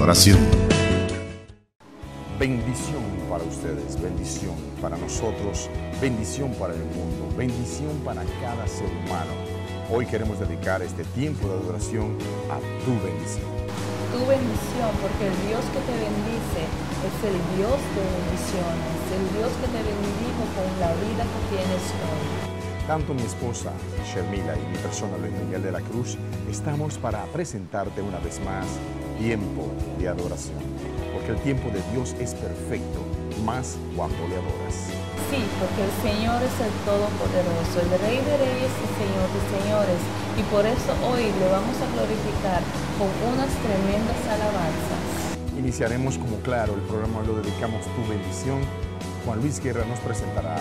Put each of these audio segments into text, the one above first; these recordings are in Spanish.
adoración. Bendición para ustedes, bendición para nosotros, bendición para el mundo, bendición para cada ser humano. Hoy queremos dedicar este tiempo de adoración a tu bendición. Tu bendición, porque el Dios que te bendice es el Dios de bendiciones, el Dios que te bendijo con la vida que tienes hoy. Tanto mi esposa Shermila y mi persona Luis Miguel de la Cruz estamos para presentarte una vez más tiempo de adoración, porque el tiempo de Dios es perfecto, más cuando le adoras. Sí, porque el Señor es el Todopoderoso, el Rey de Reyes y Señor de Señores, y por eso hoy le vamos a glorificar con unas tremendas alabanzas. Iniciaremos como claro, el programa lo dedicamos Tu Bendición. Juan Luis Guerra nos presentará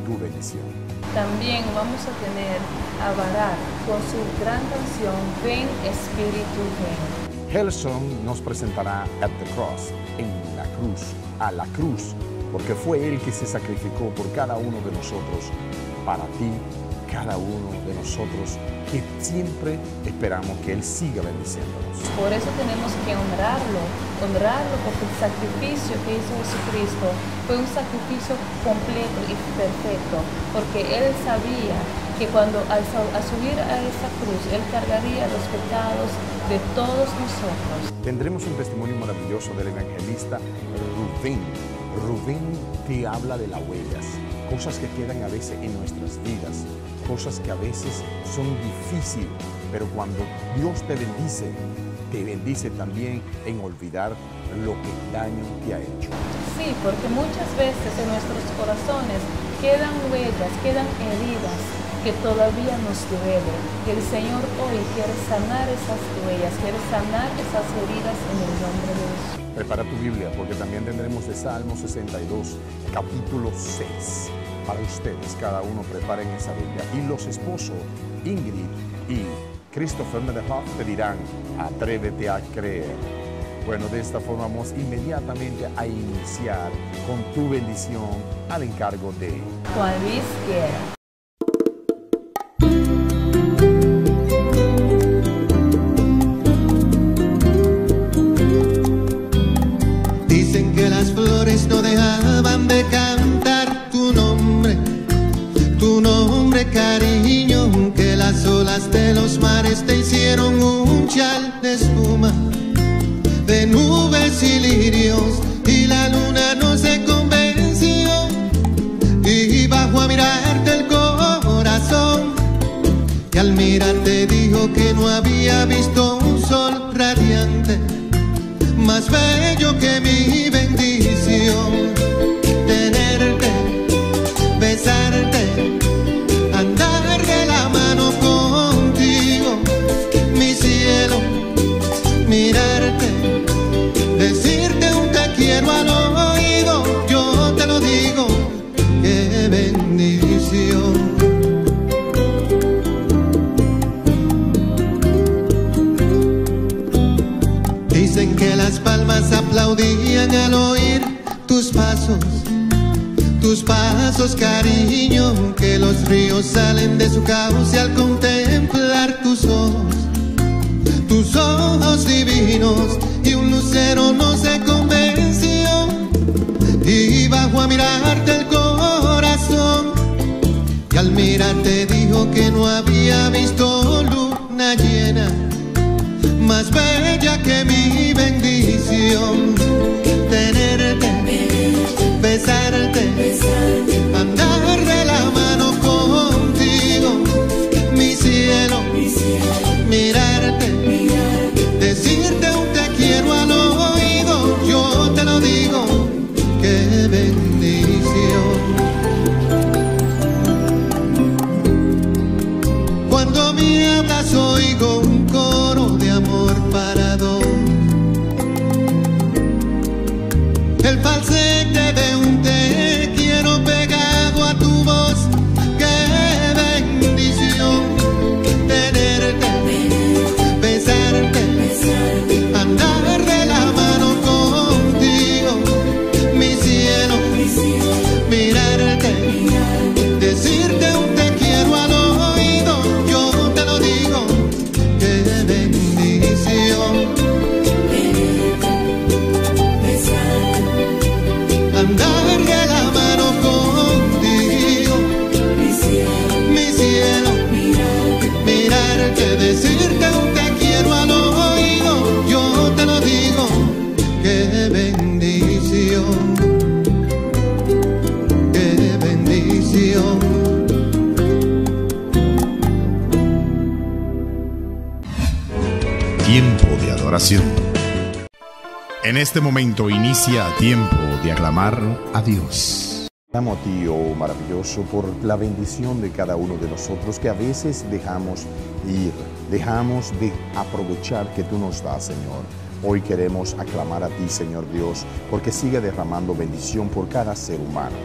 Tu Bendición. También vamos a tener a Barak con su gran canción Ven Espíritu Ven. Helson nos presentará At the Cross, en la cruz, a la cruz, porque fue Él que se sacrificó por cada uno de nosotros, para ti, cada uno de nosotros, que siempre esperamos que Él siga bendiciéndonos. Por eso tenemos que honrarlo porque el sacrificio que hizo Jesucristo fue un sacrificio completo y perfecto, porque Él sabía que cuando al subir a esa cruz, Él cargaría los pecados de todos nosotros. Tendremos un testimonio maravilloso del evangelista Rubén. Rubén te habla de las huellas, cosas que quedan a veces en nuestras vidas, cosas que a veces son difíciles, pero cuando Dios te bendice también en olvidar lo que daño te ha hecho. Sí, porque muchas veces en nuestros corazones quedan huellas, quedan heridas que todavía nos duelen. Y el Señor hoy quiere sanar esas huellas, quiere sanar esas heridas en el nombre de Jesús. Prepara tu Biblia porque también tendremos de Salmo 62, capítulo 6. Para ustedes, cada uno preparen esa Biblia. Y los esposos, Ingrid y Christopher Medehoff, te dirán, atrévete a creer. Bueno, de esta forma vamos inmediatamente a iniciar con Tu Bendición al encargo de Juan Luis Guerra. Dicen que las flores no dejaban de cantar tu nombre, cariño, que las olas de los mares te hicieron un chal de espuma, de nubes y lirios, y la luna no se convenció, y bajó a mirarte el corazón, y al mirarte dijo que no había visto un sol radiante más bello que mi bendición. Tenerte, besarte, andar de la mano contigo, mi cielo, mirarte, decirte un te quiero al oído, yo te lo digo, qué bendición. Dicen que las palmas aplaudían al oír tus pasos, cariño, que los ríos salen de su cauce al contemplar tus ojos divinos, y un lucero no se convenció, y bajó a mirarte el corazón, y al mirarte dijo que no había visto luna llena más bella que mi bendición. Tenerte, besarte, andar de la mano contigo, mi cielo, mirarte, decirte un te quiero al oído, yo te lo digo, qué bendición. Cuando me hablas oigo un coro de amor para dos, En este momento inicia tiempo de aclamar a Dios. Amo a ti, oh maravilloso, por la bendición de cada uno de nosotros que a veces dejamos ir, dejamos de aprovechar que tú nos das, Señor. Hoy queremos aclamar a ti, Señor Dios, porque sigue derramando bendición por cada ser humano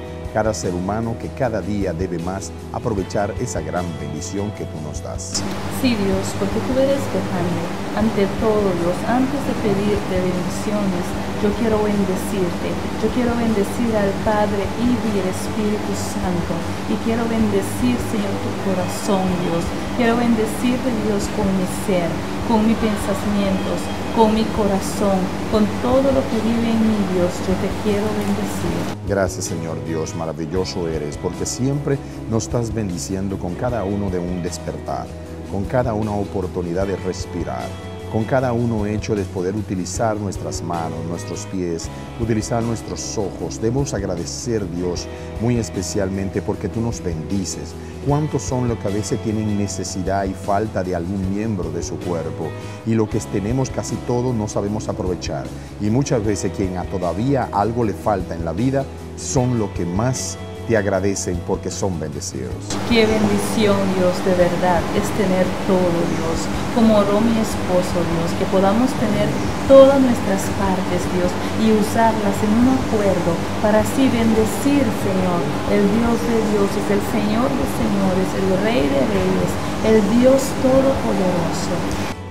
que cada día debe más aprovechar esa gran bendición que tú nos das. Sí, Dios, porque tú eres grande. Ante todo, Dios, antes de pedirte bendiciones, yo quiero bendecirte. Yo quiero bendecir al Padre, Hijo y el Espíritu Santo. Y quiero bendecir, Señor, tu corazón, Dios. Quiero bendecirte, Dios, con mi ser, con mis pensamientos, con mi corazón, con todo lo que vive en mí, Dios. Yo te quiero bendecir. Gracias, Señor Dios, maravilloso eres, porque siempre nos estás bendiciendo con cada uno de un despertar, con cada una oportunidad de respirar, con cada uno hecho de poder utilizar nuestras manos, nuestros pies, utilizar nuestros ojos. Debemos agradecer, Dios, muy especialmente porque tú nos bendices. ¿Cuántos son los que a veces tienen necesidad y falta de algún miembro de su cuerpo? Y lo que tenemos casi todo no sabemos aprovechar. Y muchas veces quien todavía algo le falta en la vida son los que más te agradecen porque son bendecidos. Qué bendición, Dios, de verdad, es tener todo, Dios. Como oró mi esposo, Dios, que podamos tener todas nuestras partes, Dios, y usarlas en un acuerdo para así bendecir, Señor, el Dios de dioses, el Señor de señores, el Rey de reyes, el Dios todopoderoso.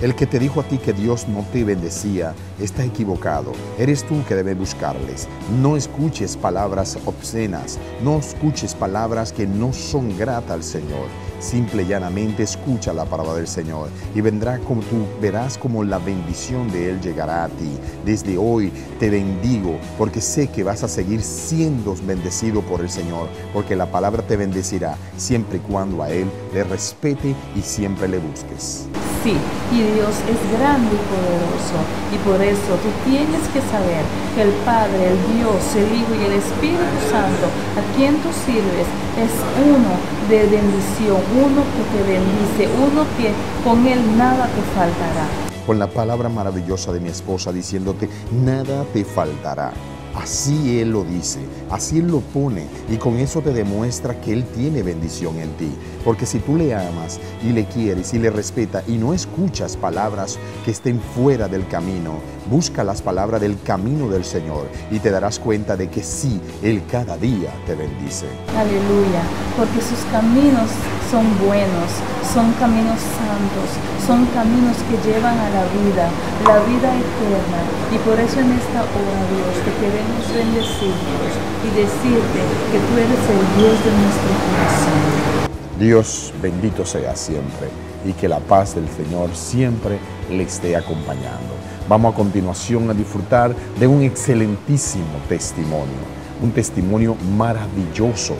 El que te dijo a ti que Dios no te bendecía está equivocado. Eres tú que debes buscarles. No escuches palabras obscenas, no escuches palabras que no son gratas al Señor. Simple y llanamente escucha la palabra del Señor y vendrá como tú verás como la bendición de Él llegará a ti. Desde hoy te bendigo porque sé que vas a seguir siendo bendecido por el Señor, porque la palabra te bendecirá siempre y cuando a Él le respete y siempre le busques. Sí, y Dios es grande y poderoso, y por eso tú tienes que saber que el Padre, el Dios, el Hijo y el Espíritu Santo, a quien tú sirves, es uno de bendición, uno que te bendice, uno que con Él nada te faltará. Con la palabra maravillosa de mi esposa diciéndote, nada te faltará. Así Él lo dice, así Él lo pone, y con eso te demuestra que Él tiene bendición en ti. Porque si tú le amas y le quieres y le respetas y no escuchas palabras que estén fuera del camino, busca las palabras del camino del Señor y te darás cuenta de que sí, Él cada día te bendice. Aleluya, porque sus caminos son buenos, son caminos santos, son caminos que llevan a la vida eterna. Y por eso en esta hora, Dios, te queremos bendecir, Dios, y decirte que tú eres el Dios de nuestro corazón. Dios bendito sea siempre y que la paz del Señor siempre le esté acompañando. Vamos a continuación a disfrutar de un excelentísimo testimonio, un testimonio maravilloso,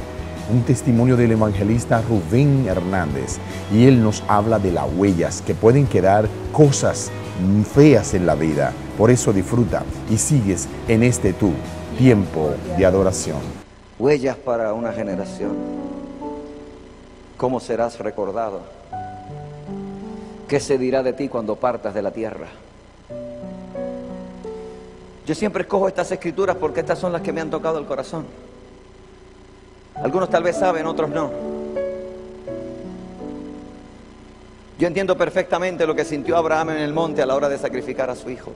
un testimonio del evangelista Rubén Hernández, y él nos habla de las huellas que pueden quedar cosas feas en la vida. Por eso disfruta y sigues en este tu tiempo de adoración. Huellas para una generación. ¿Cómo serás recordado? ¿Qué se dirá de ti cuando partas de la tierra? Yo siempre escojo estas escrituras porque estas son las que me han tocado el corazón. Algunos tal vez saben, otros no. Yo entiendo perfectamente lo que sintió Abraham en el monte a la hora de sacrificar a su hijo.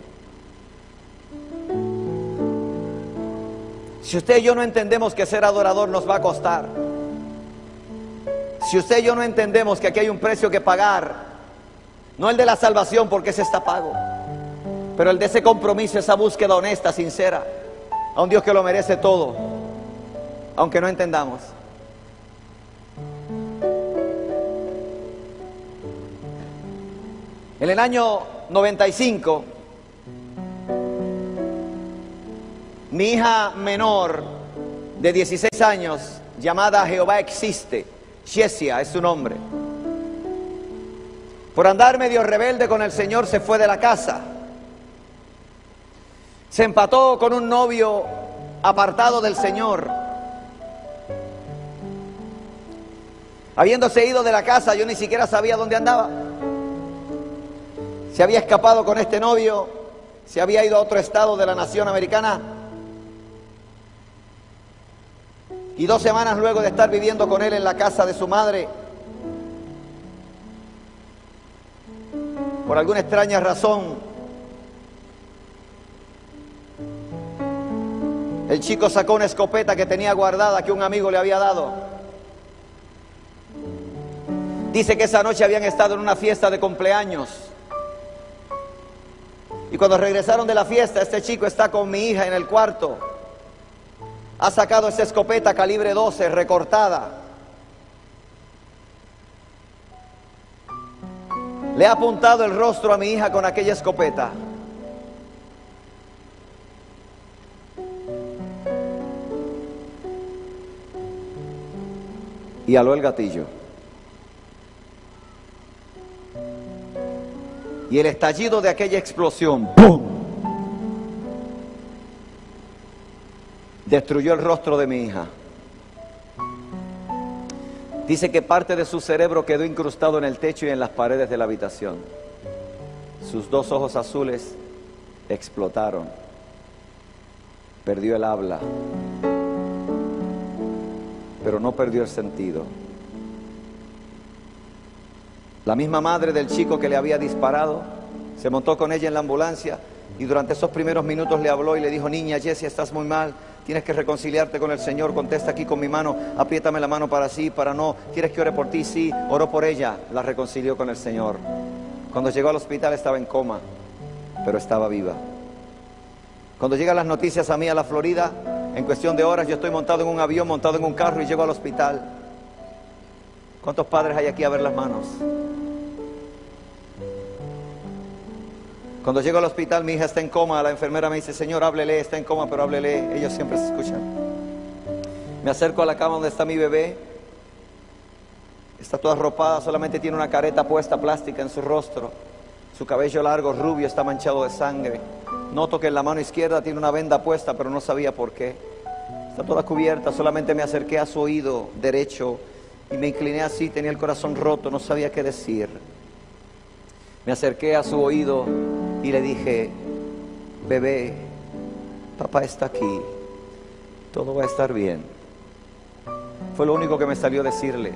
Si usted y yo no entendemos que ser adorador nos va a costar, si usted y yo no entendemos que aquí hay un precio que pagar, no el de la salvación porque ese está pago, pero el de ese compromiso, esa búsqueda honesta, sincera, a un Dios que lo merece todo, aunque no entendamos. En el año 95, mi hija menor de 16 años, llamada Jehová Existe, Shesia es su nombre, por andar medio rebelde con el Señor se fue de la casa. Se empató con un novio apartado del Señor. Habiéndose ido de la casa, yo ni siquiera sabía dónde andaba. Se había escapado con este novio se había ido a otro estado de la nación americana. Y 2 semanas luego de estar viviendo con él en la casa de su madre, por alguna extraña razón, el chico sacó una escopeta que tenía guardada, que un amigo le había dado. Dice que esa noche habían estado en una fiesta de cumpleaños. Y cuando regresaron de la fiesta, este chico está con mi hija en el cuarto. Ha sacado esa escopeta calibre 12, recortada. Le ha apuntado el rostro a mi hija con aquella escopeta. Y aló el gatillo. Y el estallido de aquella explosión, ¡pum!, destruyó el rostro de mi hija. Dice que parte de su cerebro quedó incrustado en el techo y en las paredes de la habitación. Sus 2 ojos azules explotaron. Perdió el habla, pero no perdió el sentido. La misma madre del chico que le había disparado se montó con ella en la ambulancia y durante esos primeros minutos le habló y le dijo: niña Jessie, estás muy mal, tienes que reconciliarte con el Señor, contesta aquí con mi mano, apriétame la mano para sí, para no, ¿quieres que ore por ti? Sí, oró por ella, la reconcilió con el Señor. Cuando llegó al hospital estaba en coma, pero estaba viva. Cuando llegan las noticias a mí a la Florida, en cuestión de horas yo estoy montado en un avión, montado en un carro y llego al hospital. ¿Cuántos padres hay aquí a ver las manos? Cuando llego al hospital, mi hija está en coma, la enfermera me dice: señor, háblele, está en coma, pero háblele. Ellos siempre se escuchan. Me acerco a la cama donde está mi bebé. Está toda arropada, solamente tiene una careta puesta plástica en su rostro. Su cabello largo, rubio, está manchado de sangre. Noto que en la mano izquierda tiene una venda puesta, pero no sabía por qué. Está toda cubierta, solamente me acerqué a su oído derecho y me incliné así, tenía el corazón roto, no sabía qué decir. Me acerqué a su oído y le dije: bebé, papá está aquí, todo va a estar bien. Fue lo único que me salió decirle.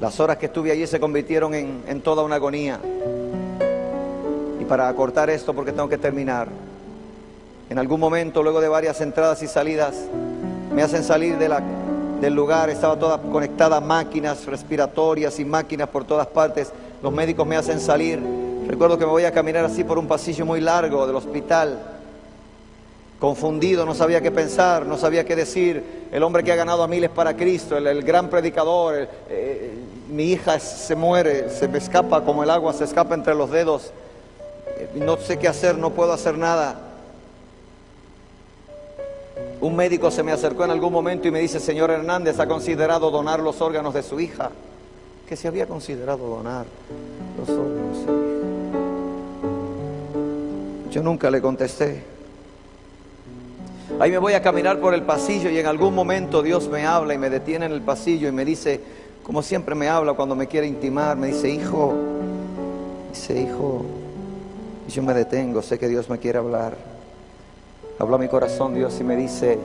Las horas que estuve allí se convirtieron en toda una agonía. Y para acortar esto, porque tengo que terminar, en algún momento, luego de varias entradas y salidas, me hacen salir del lugar. Estaba toda conectada a máquinas respiratorias y máquinas por todas partes. Los médicos me hacen salir. Recuerdo que me voy a caminar así por un pasillo muy largo del hospital, confundido, no sabía qué pensar, no sabía qué decir. El hombre que ha ganado a miles para Cristo, el gran predicador, mi hija se muere, se me escapa como el agua, se escapa entre los dedos. No sé qué hacer, no puedo hacer nada. Un médico se me acercó en algún momento y me dice: señor Hernández, ¿ha considerado donar los órganos de su hija? Que se había considerado donar los órganos de su hija. Yo nunca le contesté. Ahí me voy a caminar por el pasillo y en algún momento Dios me habla y me detiene en el pasillo y me dice, como siempre me habla cuando me quiere intimar, me dice: hijo, y yo me detengo, sé que Dios me quiere hablar. Habla a mi corazón Dios y me dice: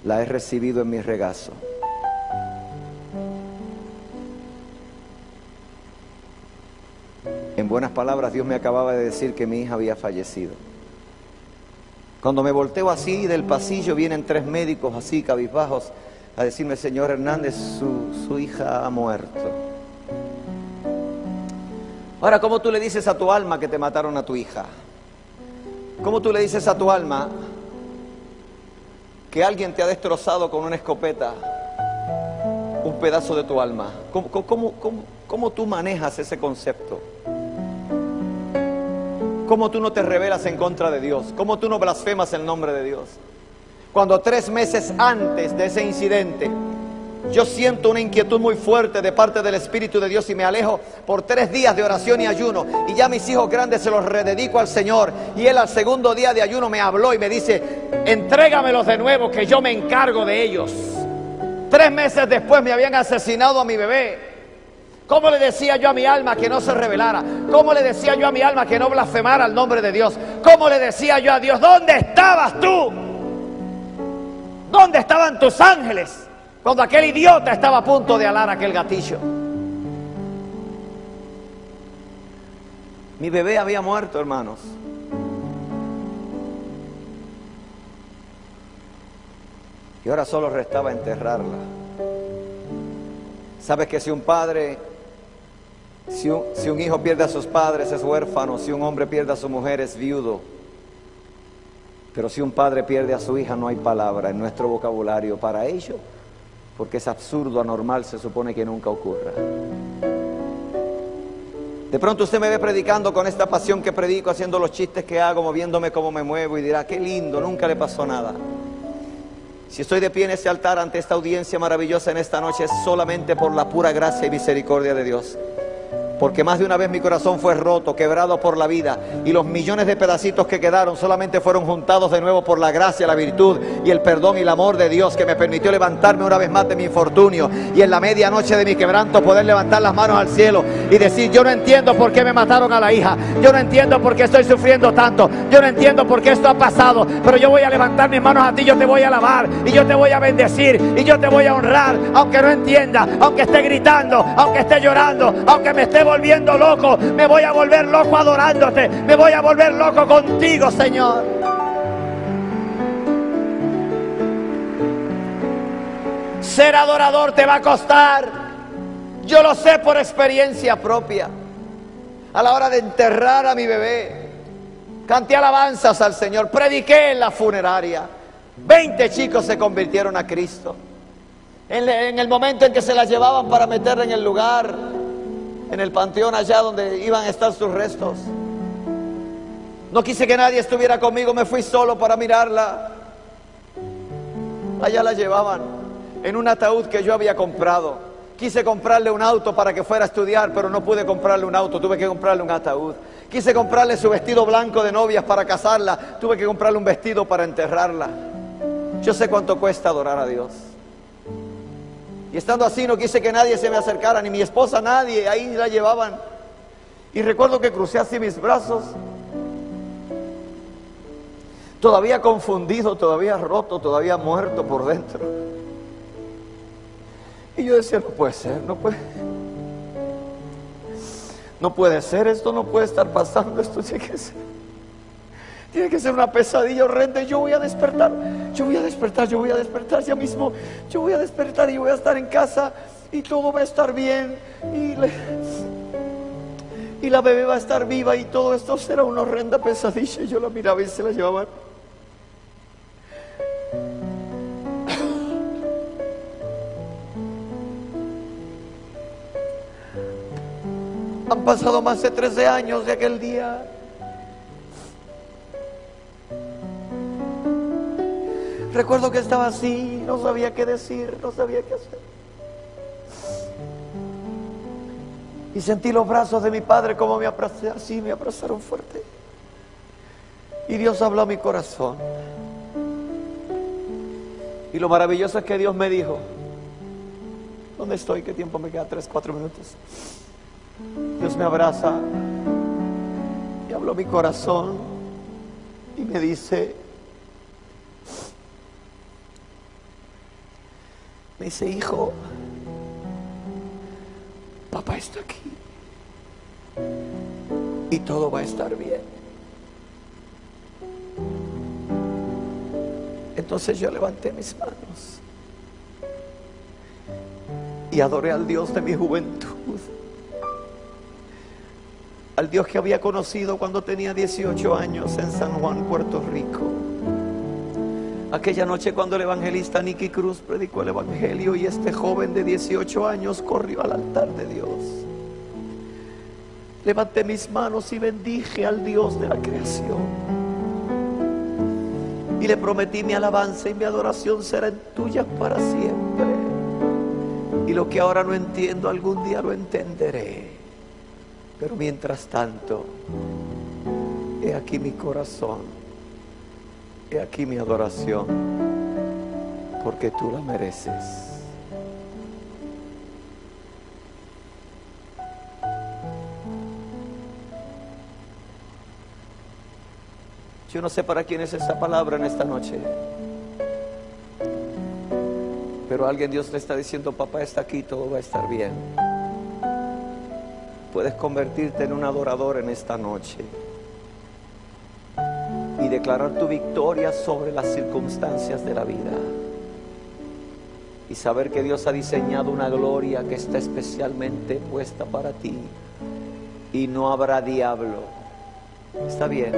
la he recibido en mi regazo. En buenas palabras, Dios me acababa de decir que mi hija había fallecido. Cuando me volteo así del pasillo, vienen 3 médicos así cabizbajos a decirme: señor Hernández, su hija ha muerto. Ahora, ¿cómo tú le dices a tu alma que te mataron a tu hija? ¿Cómo tú le dices a tu alma que alguien te ha destrozado con una escopeta un pedazo de tu alma? ¿Cómo tú manejas ese concepto? ¿Cómo tú no te rebelas en contra de Dios? ¿Cómo tú no blasfemas el nombre de Dios? Cuando 3 meses antes de ese incidente, yo siento una inquietud muy fuerte de parte del Espíritu de Dios y me alejo por 3 días de oración y ayuno, y ya mis hijos grandes se los rededico al Señor, y Él al segundo día de ayuno me habló y me dice: entrégamelos de nuevo, que yo me encargo de ellos. 3 meses después me habían asesinado a mi bebé. ¿Cómo le decía yo a mi alma que no se rebelara? ¿Cómo le decía yo a mi alma que no blasfemara el nombre de Dios? ¿Cómo le decía yo a Dios, ¿dónde estabas tú? ¿Dónde estaban tus ángeles cuando aquel idiota estaba a punto de alar aquel gatillo? Mi bebé había muerto, hermanos. Y ahora solo restaba enterrarla. ¿Sabes que si un padre, si un hijo pierde a sus padres es huérfano, si un hombre pierde a su mujer es viudo? Pero si un padre pierde a su hija no hay palabra en nuestro vocabulario para ello, porque es absurdo, anormal, se supone que nunca ocurra. De pronto usted me ve predicando con esta pasión que predico, haciendo los chistes que hago, moviéndome como me muevo y dirá, qué lindo, nunca le pasó nada. Si estoy de pie en este altar ante esta audiencia maravillosa en esta noche es solamente por la pura gracia y misericordia de Dios. Porque más de una vez mi corazón fue roto, quebrado por la vida, y los millones de pedacitos que quedaron solamente fueron juntados de nuevo por la gracia, la virtud y el perdón y el amor de Dios, que me permitió levantarme una vez más de mi infortunio y en la medianoche de mi quebranto poder levantar las manos al cielo y decir, yo no entiendo por qué me mataron a la hija, yo no entiendo por qué estoy sufriendo tanto, yo no entiendo por qué esto ha pasado, pero yo voy a levantar mis manos a ti, yo te voy a alabar y yo te voy a bendecir y yo te voy a honrar, aunque no entienda, aunque esté gritando, aunque esté llorando, aunque me esté volviendo loco, me voy a volver loco adorándote, me voy a volver loco contigo, Señor. Ser adorador te va a costar, yo lo sé por experiencia propia. A la hora de enterrar a mi bebé, canté alabanzas al Señor, prediqué en la funeraria, 20 chicos se convirtieron a Cristo. En el momento en que se la llevaban para meterla en el lugar, en el panteón allá donde iban a estar sus restos, no quise que nadie estuviera conmigo, me fui solo para mirarla. Allá la llevaban en un ataúd que yo había comprado. Quise comprarle un auto para que fuera a estudiar, pero no pude comprarle un auto, tuve que comprarle un ataúd. Quise comprarle su vestido blanco de novias para casarla, tuve que comprarle un vestido para enterrarla. Yo sé cuánto cuesta adorar a Dios. Y estando así no quise que nadie se me acercara, ni mi esposa, nadie, ahí la llevaban. Y recuerdo que crucé así mis brazos, todavía confundido, todavía roto, todavía muerto por dentro. Y yo decía, no puede ser, no puede ser, esto no puede estar pasando, esto tiene que ser una pesadilla horrenda. Yo voy a despertar ya mismo, yo voy a despertar y voy a estar en casa y todo va a estar bien y la bebé va a estar viva y todo esto será una horrenda pesadilla. Y yo la miraba y se la llevaban. Han pasado más de 13 años de aquel día. Recuerdo que estaba así, no sabía qué decir, no sabía qué hacer. Y sentí los brazos de mi padre como me abracé, así me abrazaron fuerte. Y Dios habló a mi corazón. Y lo maravilloso es que Dios me dijo, ¿dónde estoy? ¿Qué tiempo me queda? 3, 4 minutos. Dios me abraza y habló a mi corazón y me dice, hijo, papá está aquí y todo va a estar bien. Entonces yo levanté mis manos y adoré al Dios de mi juventud, al Dios que había conocido cuando tenía 18 años en San Juan, Puerto Rico. Aquella noche cuando el evangelista Nicky Cruz predicó el evangelio y este joven de 18 años corrió al altar de Dios. Levanté mis manos y bendije al Dios de la creación. Y le prometí, mi alabanza y mi adoración serán tuyas para siempre. Y lo que ahora no entiendo, algún día lo entenderé. Pero mientras tanto, he aquí mi corazón. He aquí mi adoración, porque tú la mereces. Yo no sé para quién es esta palabra en esta noche, pero a alguien Dios le está diciendo: papá está aquí, todo va a estar bien. Puedes convertirte en un adorador en esta noche y declarar tu victoria sobre las circunstancias de la vida, y saber que Dios ha diseñado una gloria que está especialmente puesta para ti, y no habrá diablo. Está bien,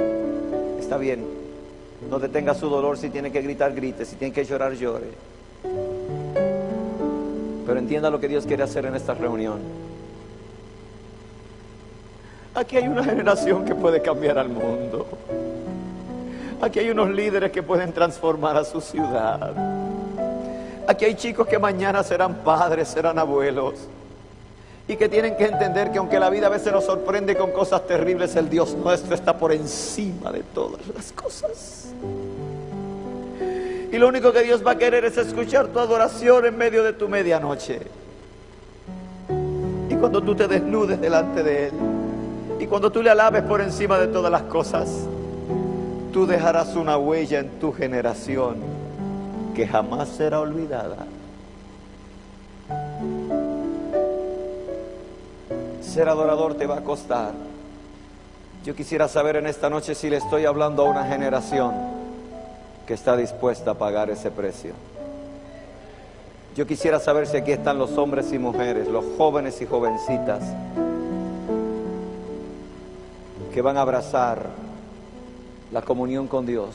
está bien. No detenga su dolor. Si tiene que gritar, grite. Si tiene que llorar, llore. Pero entienda lo que Dios quiere hacer en esta reunión. Aquí hay una generación que puede cambiar al mundo. Aquí hay unos líderes que pueden transformar a su ciudad. Aquí hay chicos que mañana serán padres, serán abuelos, y que tienen que entender que aunque la vida a veces nos sorprende con cosas terribles, el Dios nuestro está por encima de todas las cosas. Y lo único que Dios va a querer es escuchar tu adoración en medio de tu medianoche. Y cuando tú te desnudes delante de Él, y cuando tú le alabes por encima de todas las cosas, tú dejarás una huella en tu generación que jamás será olvidada. Ser adorador te va a costar. Yo quisiera saber en esta noche si le estoy hablando a una generación que está dispuesta a pagar ese precio. Yo quisiera saber si aquí están los hombres y mujeres, los jóvenes y jovencitas, que van a abrazar la comunión con Dios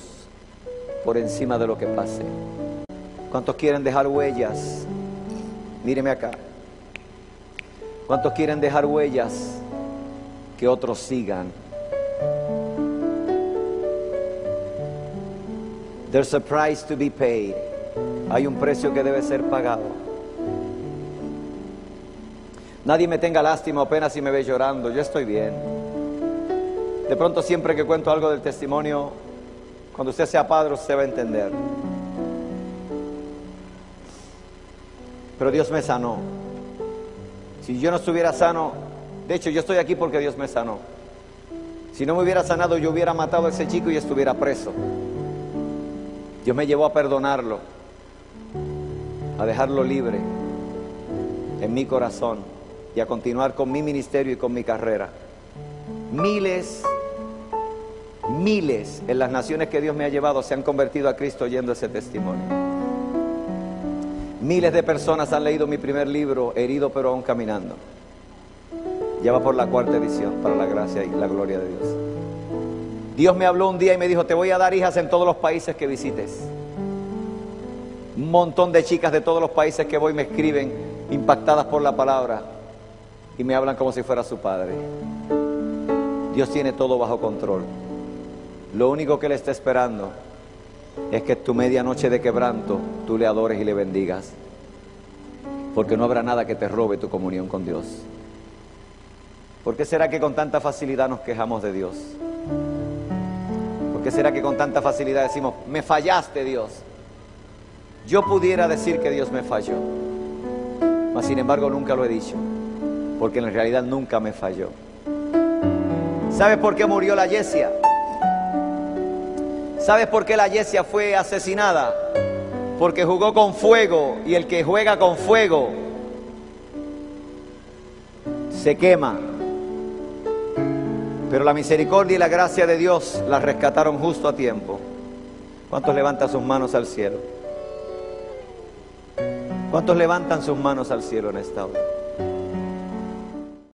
por encima de lo que pase. ¿Cuántos quieren dejar huellas? Míreme acá. ¿Cuántos quieren dejar huellas que otros sigan? There's a price to be paid. Hay un precio que debe ser pagado. Nadie me tenga lástima apenas si me ve llorando. Yo estoy bien. De pronto, siempre que cuento algo del testimonio, cuando usted sea padre, usted va a entender. Pero Dios me sanó. Si yo no estuviera sano, de hecho yo estoy aquí porque Dios me sanó. Si no me hubiera sanado, yo hubiera matado a ese chico y estuviera preso. Dios me llevó a perdonarlo, a dejarlo libre en mi corazón y a continuar con mi ministerio y con mi carrera. Miles en las naciones que Dios me ha llevado se han convertido a Cristo oyendo ese testimonio. Miles de personas han leído mi primer libro, Herido pero aún caminando. Ya va por la 4ª edición, para la gracia y la gloria de Dios. Dios me habló un día y me dijo: te voy a dar hijas en todos los países que visites. Un montón de chicas de todos los países que voy me escriben, impactadas por la palabra, y me hablan como si fuera su padre. Dios tiene todo bajo control. Lo único que Él está esperando es que tu medianoche de quebranto tú le adores y le bendigas, porque no habrá nada que te robe tu comunión con Dios. ¿Por qué será que con tanta facilidad nos quejamos de Dios? ¿Por qué será que con tanta facilidad decimos: me fallaste, Dios? Yo pudiera decir que Dios me falló, mas sin embargo nunca lo he dicho, porque en realidad nunca me falló. ¿Sabes por qué murió la Yesia? ¿Sabes por qué la Yesia fue asesinada? Porque jugó con fuego, y el que juega con fuego se quema. Pero la misericordia y la gracia de Dios la rescataron justo a tiempo. ¿Cuántos levantan sus manos al cielo? ¿Cuántos levantan sus manos al cielo en esta hora?